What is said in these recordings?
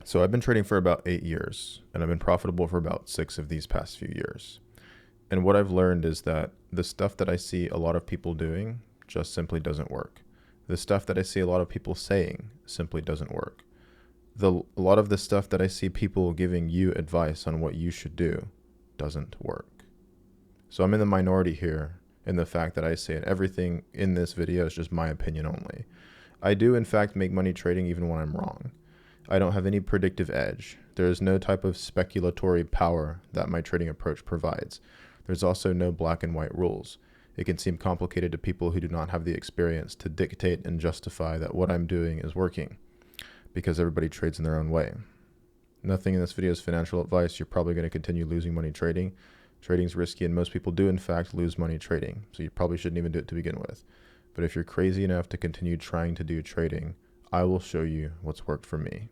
So I've been trading for about 8 years, and I've been profitable for about 6 of these past few years. And what I've learned is that the stuff that I see a lot of people doing just simply doesn't work. The stuff that I see a lot of people saying simply doesn't work. A lot of the stuff that I see people giving you advice on what you should do doesn't work. So I'm in the minority here in the fact that I say everything in this video is just my opinion only. I do in fact make money trading even when I'm wrong. I don't have any predictive edge. There is no type of speculatory power that my trading approach provides. There's also no black and white rules. It can seem complicated to people who do not have the experience to dictate and justify that what I'm doing is working, because everybody trades in their own way. Nothing in this video is financial advice. You're probably going to continue losing money trading. Trading's risky, and most people do in fact lose money trading, so you probably shouldn't even do it to begin with. But if you're crazy enough to continue trying to do trading, I will show you what's worked for me.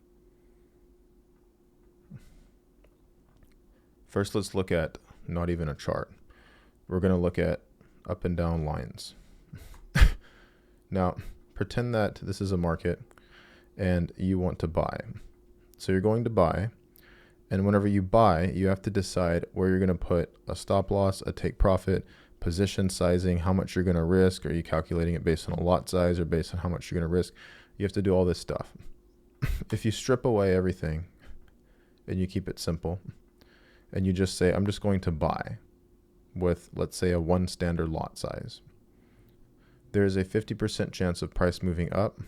First, let's look at not even a chart. We're going to look at up and down lines. Now, pretend that this is a market and you want to buy. So you're going to buy, and whenever you buy, you have to decide where you're going to put a stop loss, a take profit, position sizing, how much you're going to risk. Are you calculating it based on a lot size or based on how much you're going to risk? You have to do all this stuff. If you strip away everything and you keep it simple and you just say, I'm just going to buy with, let's say, a 1 standard lot size, there is a 50% chance of price moving up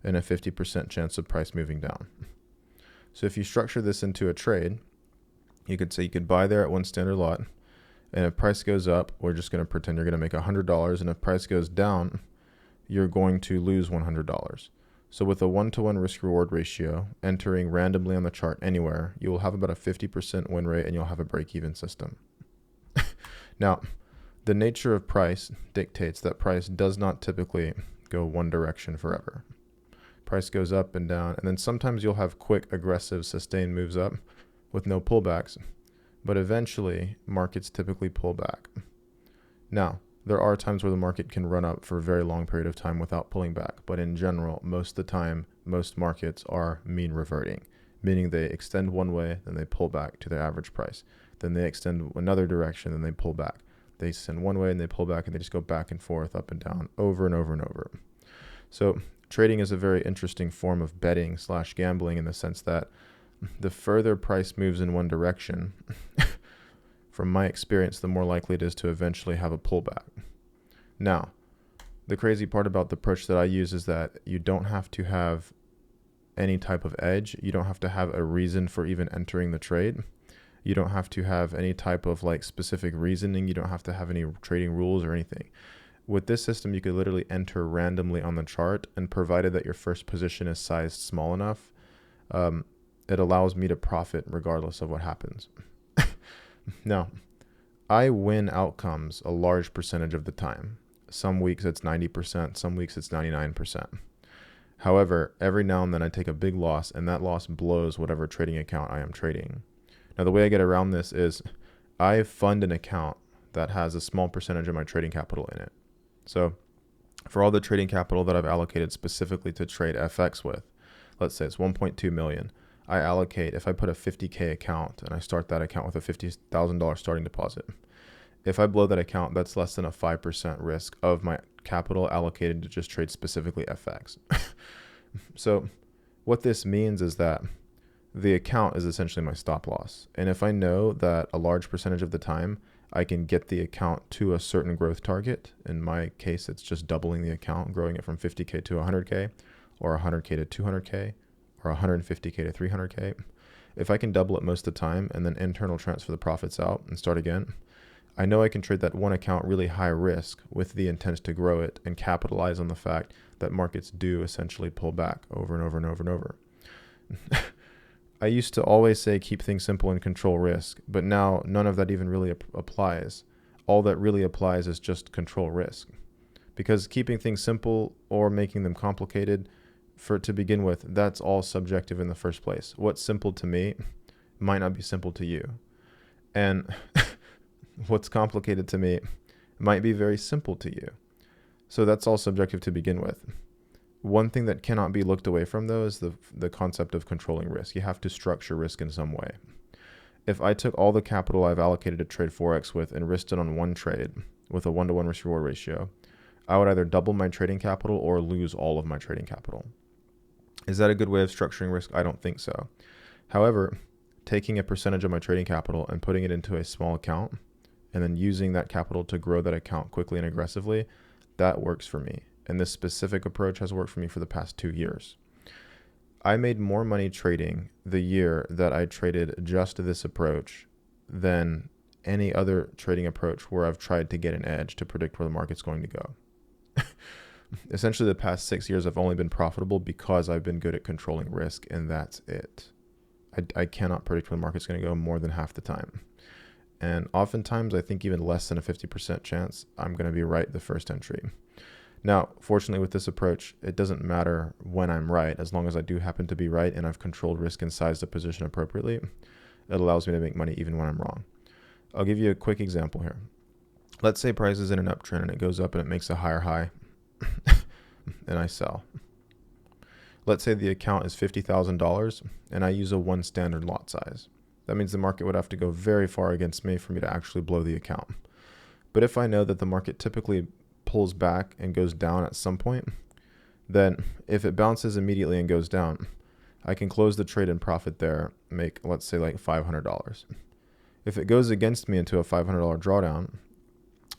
and a 50% chance of price moving down. So if you structure this into a trade, you could say you could buy there at 1 standard lot, and if price goes up, we're just going to pretend you're going to make $100, and if price goes down, you're going to lose $100. So with a 1-to-1 risk-reward ratio, entering randomly on the chart anywhere, you will have about a 50% win rate and you'll have a break-even system. Now, the nature of price dictates that price does not typically go one direction forever. Price goes up and down, and then sometimes you'll have quick, aggressive, sustained moves up with no pullbacks, but eventually markets typically pull back. Now, there are times where the market can run up for a very long period of time without pulling back, but in general, most of the time, most markets are mean reverting, meaning they extend one way, then they pull back to their average price. Then they extend another direction, then they pull back. They extend one way and they pull back, and they just go back and forth, up and down, over and over and over. So trading is a very interesting form of betting / gambling in the sense that the further price moves in one direction, from my experience, the more likely it is to eventually have a pullback. Now, the crazy part about the approach that I use is that you don't have to have any type of edge. You don't have to have a reason for even entering the trade. You don't have to have any type of specific reasoning. You don't have to have any trading rules or anything. With this system, you could literally enter randomly on the chart, and provided that your first position is sized small enough, it allows me to profit regardless of what happens. Now, I win outcomes a large percentage of the time. Some weeks it's 90%, some weeks it's 99%. However, every now and then I take a big loss, and that loss blows whatever trading account I am trading. Now, the way I get around this is I fund an account that has a small percentage of my trading capital in it. So for all the trading capital that I've allocated specifically to trade FX with, let's say it's 1.2 million. I allocate, if I put a 50K account and I start that account with a $50,000 starting deposit, if I blow that account, that's less than a 5% risk of my capital allocated to just trade specifically FX. So what this means is that the account is essentially my stop loss. And if I know that a large percentage of the time I can get the account to a certain growth target, in my case, it's just doubling the account, growing it from 50K to 100K, or 100K to 200K, or 150K to 300K. If I can double it most of the time and then internal transfer the profits out and start again, I know I can trade that one account really high risk with the intent to grow it and capitalize on the fact that markets do essentially pull back over and over and over and over. I used to always say keep things simple and control risk, but now none of that even really applies. All that really applies is just control risk. Because keeping things simple or making them complicated, to begin with, that's all subjective in the first place. What's simple to me might not be simple to you. And what's complicated to me might be very simple to you. So that's all subjective to begin with. One thing that cannot be looked away from, though, is the concept of controlling risk. You have to structure risk in some way. If I took all the capital I've allocated to trade Forex with and risked it on one trade with a 1-to-1 risk-reward ratio, I would either double my trading capital or lose all of my trading capital. Is that a good way of structuring risk? I don't think so. However, taking a percentage of my trading capital and putting it into a small account and then using that capital to grow that account quickly and aggressively, that works for me. And this specific approach has worked for me for the past 2 years. I made more money trading the year that I traded just this approach than any other trading approach where I've tried to get an edge to predict where the market's going to go. Essentially, the past 6 years, I've only been profitable because I've been good at controlling risk, and that's it. I cannot predict where the market's going to go more than half the time. And oftentimes, I think even less than a 50% chance I'm going to be right the first entry. Now, fortunately, with this approach, it doesn't matter when I'm right, as long as I do happen to be right and I've controlled risk and sized the position appropriately. It allows me to make money even when I'm wrong. I'll give you a quick example here. Let's say price is in an uptrend and it goes up and it makes a higher high and I sell. Let's say the account is $50,000 and I use a 1 standard lot size. That means the market would have to go very far against me for me to actually blow the account. But if I know that the market typically pulls back and goes down at some point, then if it bounces immediately and goes down, I can close the trade and profit there, make, let's say, like $500. If it goes against me into a $500 drawdown,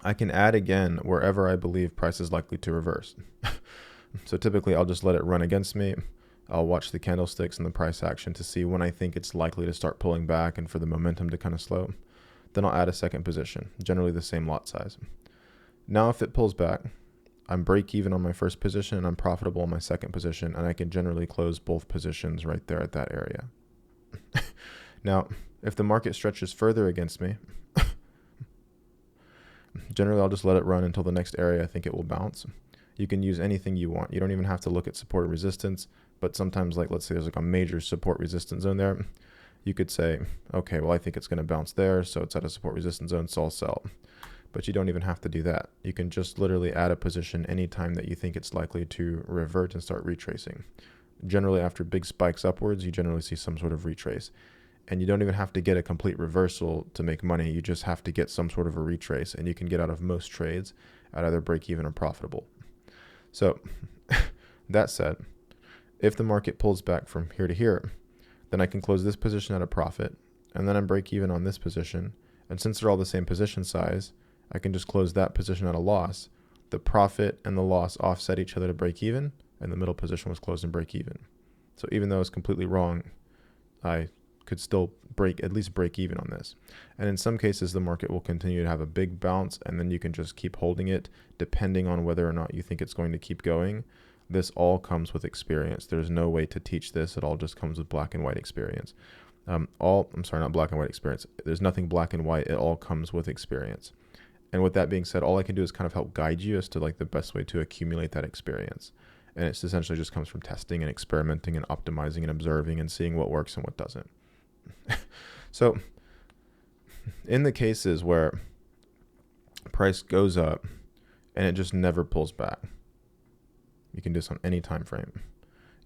I can add again wherever I believe price is likely to reverse. So typically I'll just let it run against me. I'll watch the candlesticks and the price action to see when I think it's likely to start pulling back and for the momentum to kind of slow. Then I'll add a second position, generally the same lot size. Now if it pulls back, I'm break even on my first position and I'm profitable on my second position, and I can generally close both positions right there at that area. Now, if the market stretches further against me, generally I'll just let it run until the next area I think it will bounce. You can use anything you want. You don't even have to look at support or resistance, but sometimes, like, let's say there's like a major support resistance zone there. You could say, okay, well, I think it's going to bounce there, so it's at a support resistance zone, so I'll sell. But you don't even have to do that. You can just literally add a position anytime that you think it's likely to revert and start retracing. Generally, after big spikes upwards, you generally see some sort of retrace. And you don't even have to get a complete reversal to make money. You just have to get some sort of a retrace, and you can get out of most trades at either break even or profitable. So that said, if the market pulls back from here to here, then I can close this position at a profit, and then I'm break even on this position. And since they're all the same position size, I can just close that position at a loss. The profit and the loss offset each other to break even, and the middle position was closed and break even. So even though it's completely wrong, I could still at least break even on this. And in some cases, the market will continue to have a big bounce, and then you can just keep holding it depending on whether or not you think it's going to keep going. This all comes with experience. There's no way to teach this. It all just comes with black and white experience. Not black and white experience. There's nothing black and white. It all comes with experience. And with that being said, all I can do is kind of help guide you as to like the best way to accumulate that experience. And it's essentially just comes from testing and experimenting and optimizing and observing and seeing what works and what doesn't. So in the cases where price goes up and it just never pulls back, you can do this on any time frame.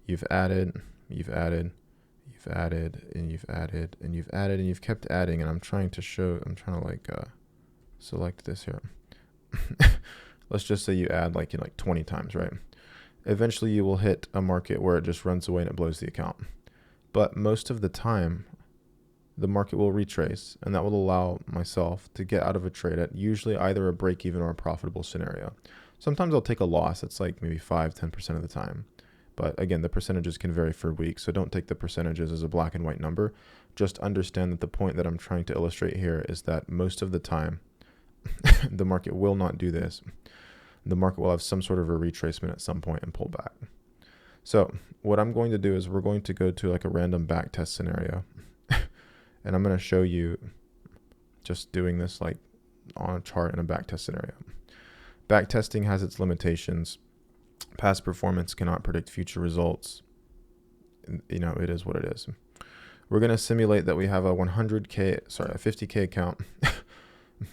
You've added, and you've added, and you've kept adding. And I'm trying to select this here. Let's just say you add like 20 times, right? Eventually you will hit a market where it just runs away and it blows the account. But most of the time, the market will retrace, and that will allow myself to get out of a trade at usually either a break even or a profitable scenario. Sometimes I'll take a loss. It's like maybe 5-10% of the time. But again, the percentages can vary for weeks, so don't take the percentages as a black and white number. Just understand that the point that I'm trying to illustrate here is that most of the time, the market will not do this. The market will have some sort of a retracement at some point and pull back. So what I'm going to do is we're going to go to like a random backtest scenario. And I'm going to show you just doing this like on a chart in a backtest scenario. Backtesting has its limitations. Past performance cannot predict future results. It is what it is. We're going to simulate that we have a 50K account.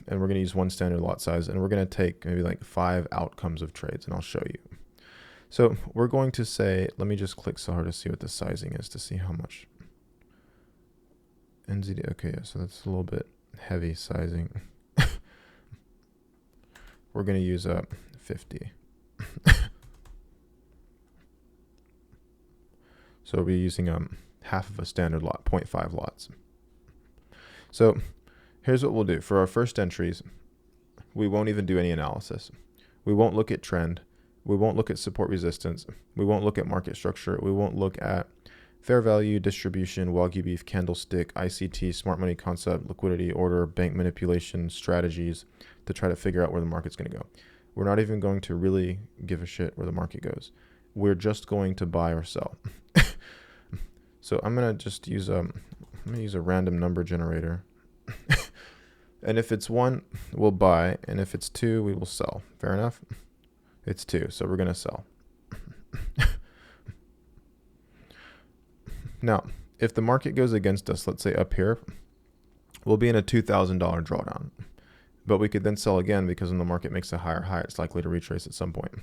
And we're going to use 1 standard lot size. And we're going to take maybe like 5 outcomes of trades, and I'll show you. So we're going to say, let me just click sell to see what the sizing is to see how much. NZD, okay, yeah, so that's a little bit heavy sizing. We're going to use 50. So we'll be using half of a standard lot, 0.5 lots. So here's what we'll do. For our first entries, we won't even do any analysis. We won't look at trend. We won't look at support resistance. We won't look at market structure. We won't look at fair value, distribution, Wagyu beef, candlestick, ICT, smart money concept, liquidity, order, bank manipulation, strategies to try to figure out where the market's going to go. We're not even going to really give a shit where the market goes. We're just going to buy or sell. So I'm going to just use a random number generator. And if it's 1, we'll buy. And if it's 2, we will sell. Fair enough? It's 2, so we're going to sell. Now, if the market goes against us, let's say up here, we'll be in a $2,000 drawdown. But we could then sell again because when the market makes a higher high, it's likely to retrace at some point.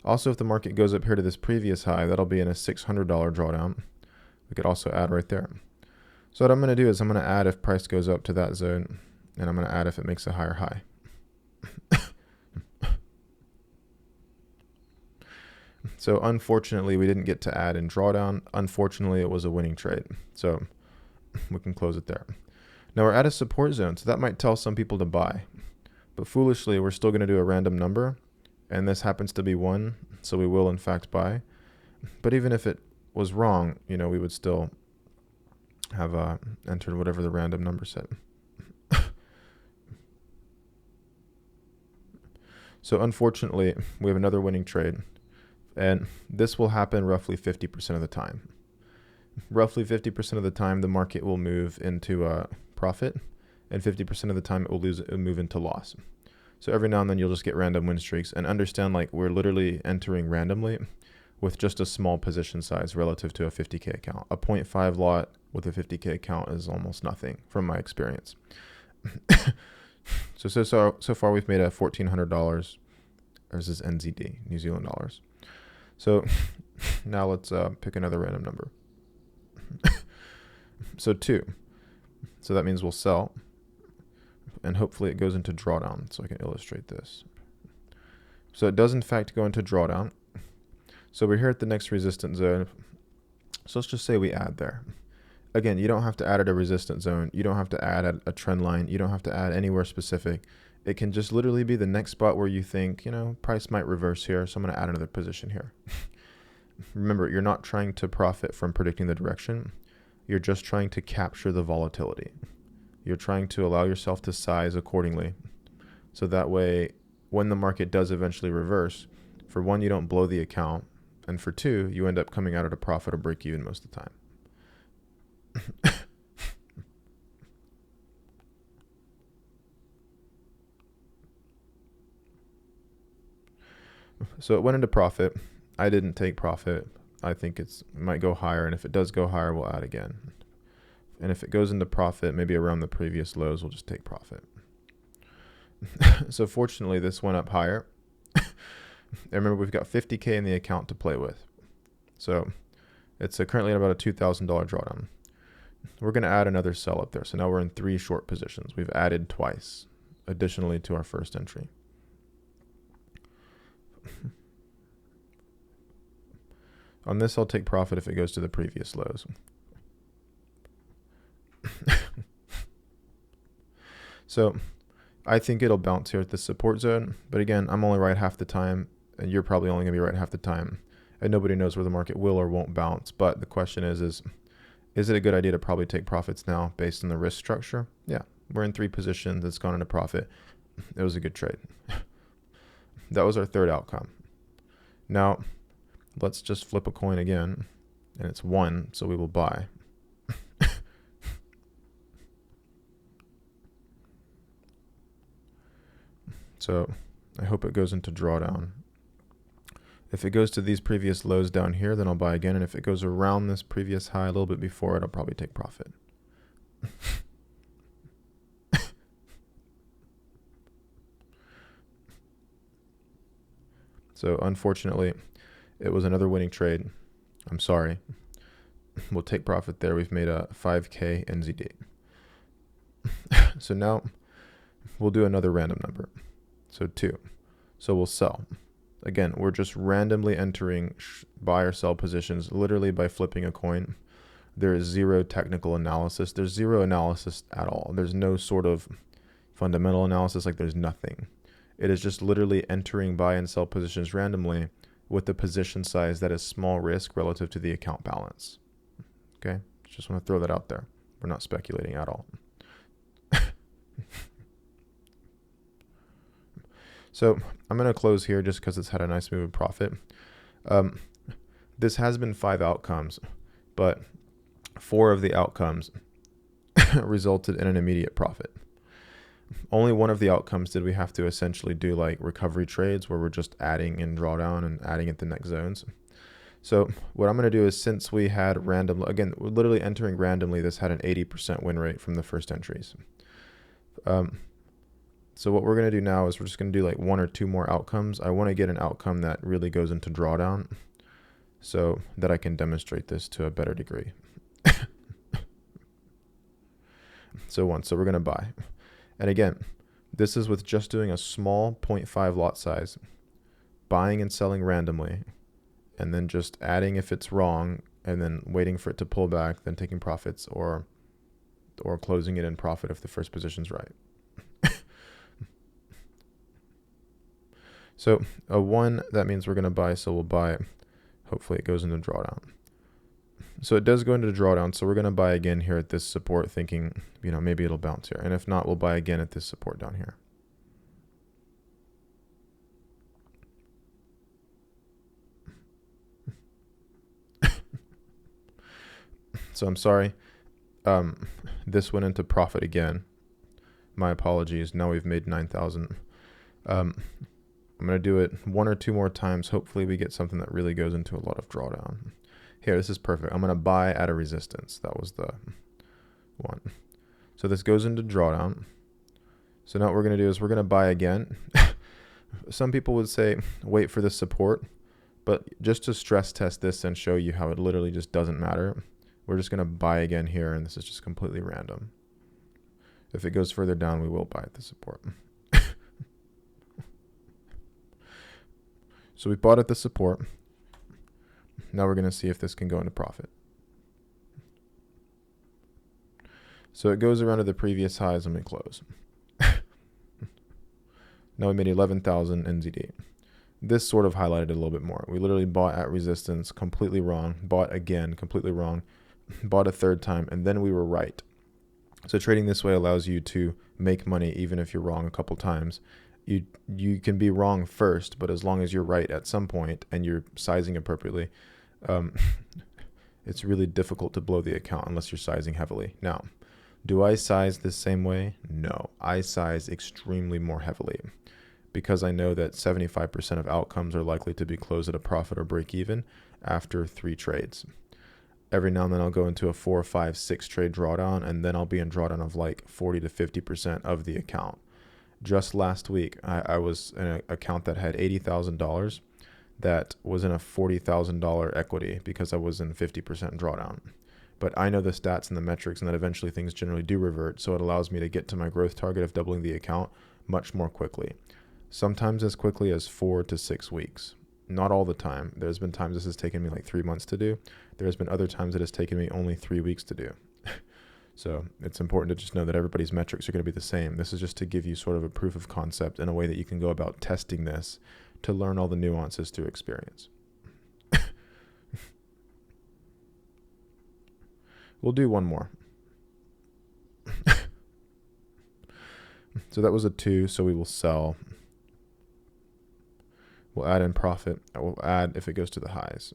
Also, if the market goes up here to this previous high, that'll be in a $600 drawdown. We could also add right there. So what I'm going to do is I'm going to add if price goes up to that zone, and I'm going to add if it makes a higher high. So unfortunately, we didn't get to add in drawdown. Unfortunately, it was a winning trade. So we can close it there. Now we're at a support zone, so that might tell some people to buy. But foolishly, we're still going to do a random number, and this happens to be 1, so we will in fact buy. But even if it was wrong, we would still have entered whatever the random number said. So unfortunately, we have another winning trade. And this will happen roughly 50% of the time. Roughly 50% of the time, the market will move into a profit, and 50% of the time, it will move into loss. So every now and then, you'll just get random win streaks, and understand we're literally entering randomly with just a small position size relative to a 50K account. A 0.5 lot with a 50K account is almost nothing from my experience. So far, we've made a $1,400. This is NZD, New Zealand dollars. So now let's pick another random number. So 2. So that means we'll sell. And hopefully it goes into drawdown so I can illustrate this. So it does in fact go into drawdown. So we're here at the next resistance zone. So let's just say we add there. Again, you don't have to add at a resistance zone. You don't have to add at a trend line. You don't have to add anywhere specific. It can just literally be the next spot where you think, price might reverse here, so I'm going to add another position here. Remember, you're not trying to profit from predicting the direction. You're just trying to capture the volatility. You're trying to allow yourself to size accordingly. So that way, when the market does eventually reverse, for 1, you don't blow the account. And for 2, you end up coming out at a profit or break even most of the time. So it went into profit. I didn't take profit. I think it might go higher, and if it does go higher, we'll add again. And if it goes into profit, maybe around the previous lows, we'll just take profit. So fortunately, this went up higher. And remember, we've got 50K in the account to play with. So it's currently at about a $2,000 drawdown. We're going to add another sell up there. So now we're in 3 short positions. We've added twice, additionally to our first entry. On this, I'll take profit if it goes to the previous lows. So I think it'll bounce here at the support zone. But again, I'm only right half the time, and you're probably only going to be right half the time. And nobody knows where the market will or won't bounce. But the question is it a good idea to probably take profits now based on the risk structure? Yeah, we're in 3 positions. It's gone into profit. It was a good trade. That was our third outcome. Now, let's just flip a coin again, and it's 1, so we will buy. So I hope it goes into drawdown. If it goes to these previous lows down here, then I'll buy again, and if it goes around this previous high a little bit before it, I'll probably take profit. So unfortunately, It was another winning trade. I'm sorry. We'll take profit there. We've made a 5K NZD. So now we'll do another random number. So 2. So we'll sell. Again, we're just randomly entering buy or sell positions literally by flipping a coin. There is zero technical analysis. There's zero analysis at all. There's no sort of fundamental analysis, like there's nothing. It is just literally entering buy and sell positions randomly with the position size that is small risk relative to the account balance. Okay, just want to throw that out there. We're not speculating at all. So I'm going to close here just because it's had a nice move of profit. This has been 5 outcomes, but 4 of the outcomes resulted in an immediate profit. Only one of the outcomes did we have to essentially do like recovery trades where we're just adding in drawdown and adding at the next zones. So what I'm going to do is, since we had random, again, we're literally entering randomly, this had an 80% win rate from the first entries. So what we're going to do now is we're just going to do like 1 or 2 more outcomes. I want to get an outcome that really goes into drawdown so that I can demonstrate this to a better degree. So we're going to buy. And again, this is with just doing a small 0.5 lot size, buying and selling randomly, and then just adding if it's wrong, and then waiting for it to pull back, then taking profits or closing it in profit if the first position's right. So a 1, that means we're going to buy, so we'll buy. Hopefully it goes into drawdown. So it does go into drawdown, so we're going to buy again here at this support, thinking, maybe it'll bounce here. And if not, we'll buy again at this support down here. So I'm sorry. This went into profit again. My apologies. Now we've made 9,000. I'm going to do it 1 or 2 more times. Hopefully we get something that really goes into a lot of drawdown. Here, this is perfect. I'm going to buy at a resistance. That was the one. So this goes into drawdown. So now what we're going to do is we're going to buy again. Some people would say, wait for this support. But just to stress test this and show you how it literally just doesn't matter, we're just going to buy again here, and this is just completely random. If it goes further down, we will buy at the support. So we bought at the support. Now we're going to see if this can go into profit. So it goes around to the previous highs and we close. Now we made 11,000 NZD. This sort of highlighted it a little bit more. We literally bought at resistance, completely wrong. Bought again, completely wrong. Bought a 3rd time, and then we were right. So trading this way allows you to make money even if you're wrong a couple times. You can be wrong first, but as long as you're right at some point and you're sizing appropriately, it's really difficult to blow the account unless you're sizing heavily. Now, do I size the same way? No, I size extremely more heavily because I know that 75% of outcomes are likely to be closed at a profit or break even after 3 trades. Every now and then I'll go into a 4, 5, 6 trade drawdown, and then I'll be in drawdown of like 40 to 50% of the account. Just last week, I was in an account that had $80,000 that was in a $40,000 equity because I was in 50% drawdown. But I know the stats and the metrics, and that eventually things generally do revert, so it allows me to get to my growth target of doubling the account much more quickly. Sometimes as quickly as 4 to 6 weeks. Not all the time. There's been times this has taken me like 3 months to do. There's been other times it has taken me only 3 weeks to do. So it's important to just know that everybody's metrics are going to be the same. This is just to give you sort of a proof of concept in a way that you can go about testing this to learn all the nuances through experience. We'll do one more. So that was a 2, so we will sell. We'll add in profit. I will add if it goes to the highs.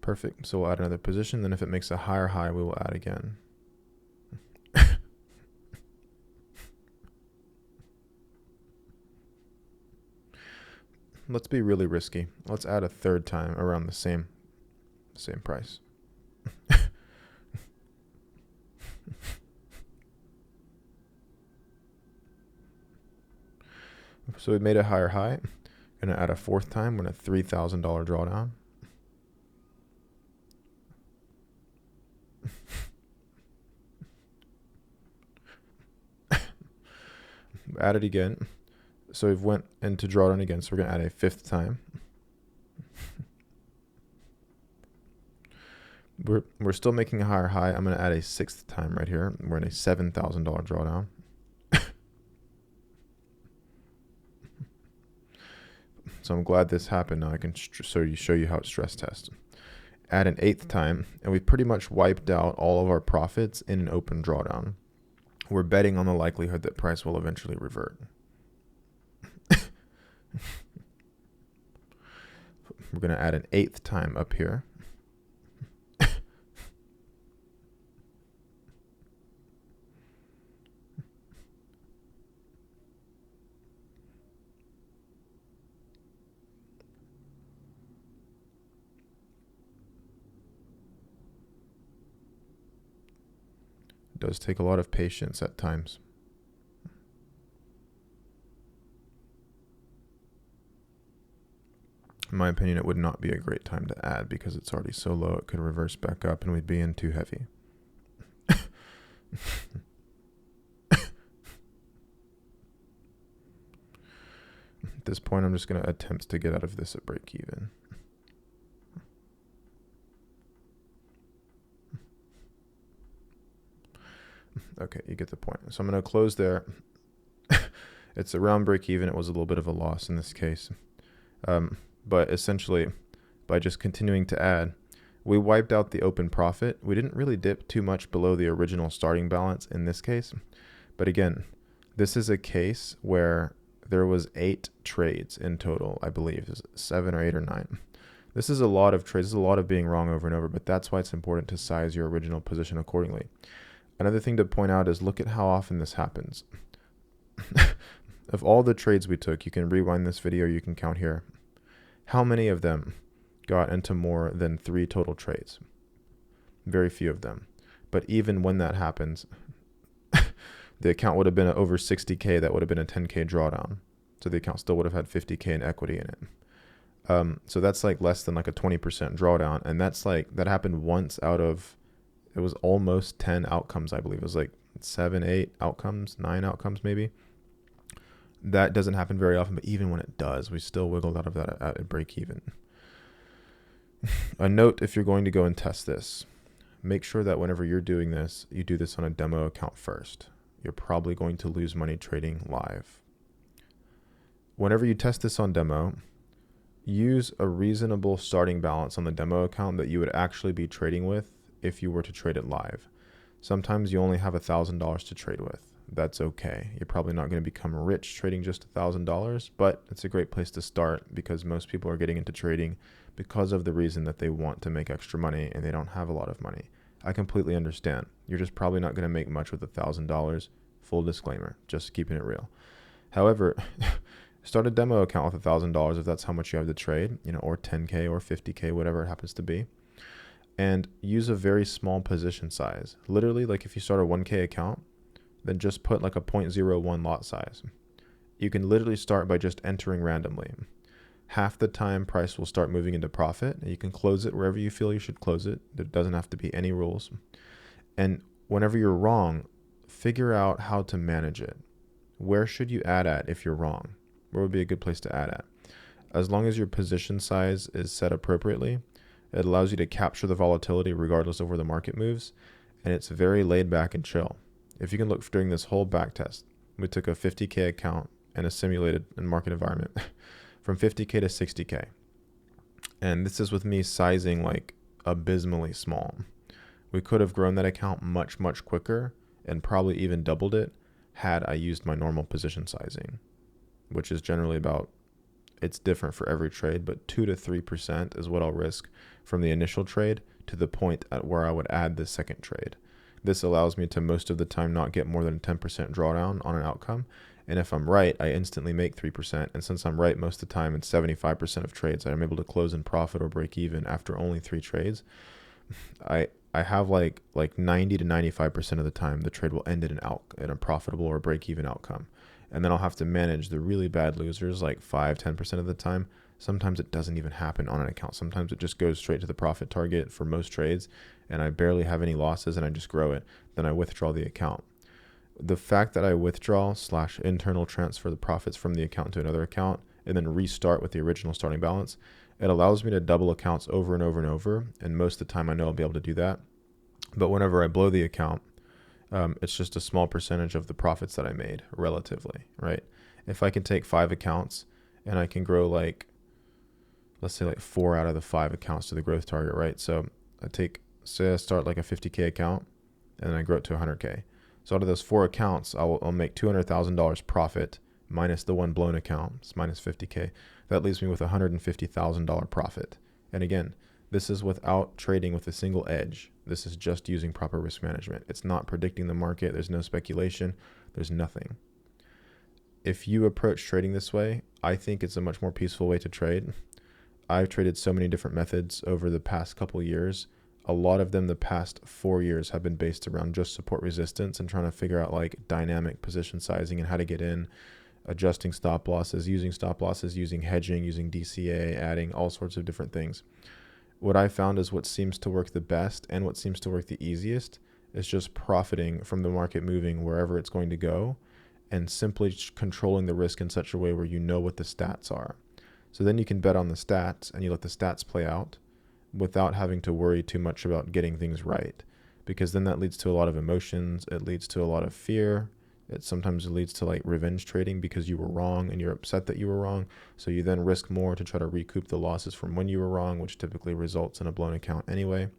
Perfect. So we'll add another position. Then if it makes a higher high, we will add again. Let's be really risky. Let's add a 3rd time around the same price. So we made a higher high. Going to add a fourth time. We're going to $3,000 drawdown. Add it again. So we've went into drawdown again. So we're going to add a fifth time. We're still making a higher high. I'm going to add a sixth time right here. We're in a $7,000 drawdown. So I'm glad this happened. Now I can show you how it stress tests. Add an eighth time, and we pretty much wiped out all of our profits in an open drawdown. We're betting on the likelihood that price will eventually revert. We're going to add an eighth time up here. It does take a lot of patience at times. In my opinion, it would not be a great time to add because it's already so low it could reverse back up and we'd be in too heavy. At this point, I'm just going to attempt to get out of this at break even. Okay, you get the point. So I'm going to close there. It's around break even. It was a little bit of a loss in this case. But essentially, by just continuing to add, we wiped out the open profit. We didn't really dip too much below the original starting balance in this case. But again, this is a case where there was 8 trades in total, I believe. 7 or 8 or 9. This is a lot of trades. This is a lot of being wrong over and over, but that's why it's important to size your original position accordingly. Another thing to point out is look at how often this happens. Of all the trades we took, you can rewind this video, you can count here. How many of them got into more than 3 total trades? Very few of them. But even when that happens, the account would have been over 60K. That would have been a 10K drawdown. So the account still would have had 50K in equity in it. So that's like less than like a 20% drawdown. And that's like, that happened once out of, it was almost 10 outcomes, I believe. It was like 7, 8 outcomes, 9 outcomes maybe. That doesn't happen very often, but even when it does, we still wiggled out of that at break even. A note, if you're going to go and test this, make sure that whenever you're doing this, you do this on a demo account first. You're probably going to lose money trading live. Whenever you test this on demo, use a reasonable starting balance on the demo account that you would actually be trading with if you were to trade it live. Sometimes you only have $1,000 to trade with. That's okay. You're probably not going to become rich trading just $1,000, but it's a great place to start because most people are getting into trading because of the reason that they want to make extra money and they don't have a lot of money. I completely understand. You're just probably not going to make much with $1,000. Full disclaimer, just keeping it real. However, start a demo account with $1,000 if that's how much you have to trade, or 10K or 50K, whatever it happens to be. And use a very small position size. Literally, like if you start a 1K account, then just put like a 0.01 lot size. You can literally start by just entering randomly. Half the time price will start moving into profit, and you can close it wherever you feel you should close it. There doesn't have to be any rules. And whenever you're wrong, figure out how to manage it. Where should you add at if you're wrong? Where would be a good place to add at? As long as your position size is set appropriately, it allows you to capture the volatility regardless of where the market moves, and it's very laid back and chill. If you can look during this whole back test, we took a 50K account in a simulated and market environment from 50K to 60K. And this is with me sizing like abysmally small. We could have grown that account much, much quicker and probably even doubled it had I used my normal position sizing, which is generally about, it's different for every trade, but 2 to 3% is what I'll risk from the initial trade to the point at where I would add the second trade. This allows me to most of the time not get more than 10% drawdown on an outcome. And if I'm right, I instantly make 3%. And since I'm right most of the time, it's 75% of trades I'm able to close in profit or break even after only 3 trades. I have like 90 to 95% of the time the trade will end in a profitable or break even outcome. And then I'll have to manage the really bad losers like 5-10% of the time. Sometimes it doesn't even happen on an account. Sometimes it just goes straight to the profit target for most trades, and I barely have any losses and I just grow it. Then I withdraw the account. The fact that I withdraw / internal transfer the profits from the account to another account and then restart with the original starting balance, it allows me to double accounts over and over and over. And most of the time I know I'll be able to do that. But whenever I blow the account, it's just a small percentage of the profits that I made relatively, right? If I can take 5 accounts and I can grow like, let's say like 4 out of the 5 accounts to the growth target, right? So say I start like a 50K account and then I grow it to 100K. So out of those 4 accounts, I'll make $200,000 profit minus the one blown account. It's minus 50K. That leaves me with $150,000 profit. And again, this is without trading with a single edge. This is just using proper risk management. It's not predicting the market. There's no speculation. There's nothing. If you approach trading this way, I think it's a much more peaceful way to trade. I've traded so many different methods over the past couple years. A lot of them the past 4 years have been based around just support resistance and trying to figure out like dynamic position sizing and how to get in, adjusting stop losses, using hedging, using DCA, adding all sorts of different things. What I found is what seems to work the best and what seems to work the easiest is just profiting from the market moving wherever it's going to go and simply controlling the risk in such a way where you know what the stats are. So then you can bet on the stats and you let the stats play out without having to worry too much about getting things right, because then that leads to a lot of emotions. It leads to a lot of fear. Sometimes it leads to like revenge trading because you were wrong and you're upset that you were wrong. So you then risk more to try to recoup the losses from when you were wrong, which typically results in a blown account anyway.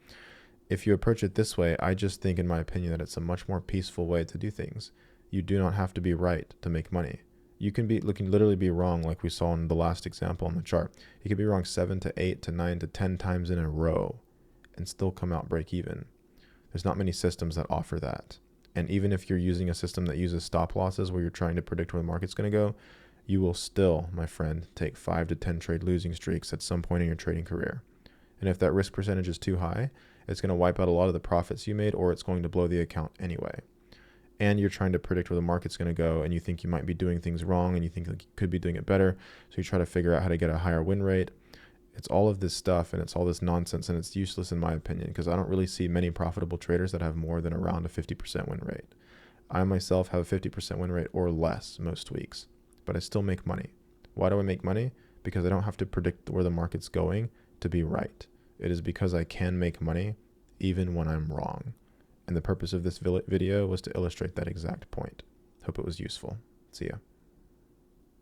If you approach it this way, I just think, in my opinion, that it's a much more peaceful way to do things. You do not have to be right to make money. You can literally be wrong, like we saw in the last example on the chart. You could be wrong 7 to 8 to 9 to 10 times in a row and still come out break even. There's not many systems that offer that. And even if you're using a system that uses stop losses where you're trying to predict where the market's going to go, you will still, my friend, take 5 to 10 trade losing streaks at some point in your trading career. And if that risk percentage is too high, it's going to wipe out a lot of the profits you made, or it's going to blow the account anyway. And you're trying to predict where the market's going to go, and you think you might be doing things wrong, and you think like you could be doing it better. So you try to figure out how to get a higher win rate. It's all of this stuff, and it's all this nonsense, and it's useless in my opinion, because I don't really see many profitable traders that have more than around a 50% win rate. I myself have a 50% win rate or less most weeks, but I still make money. Why do I make money? Because I don't have to predict where the market's going to be right. It is because I can make money even when I'm wrong. And the purpose of this video was to illustrate that exact point. Hope it was useful. See ya.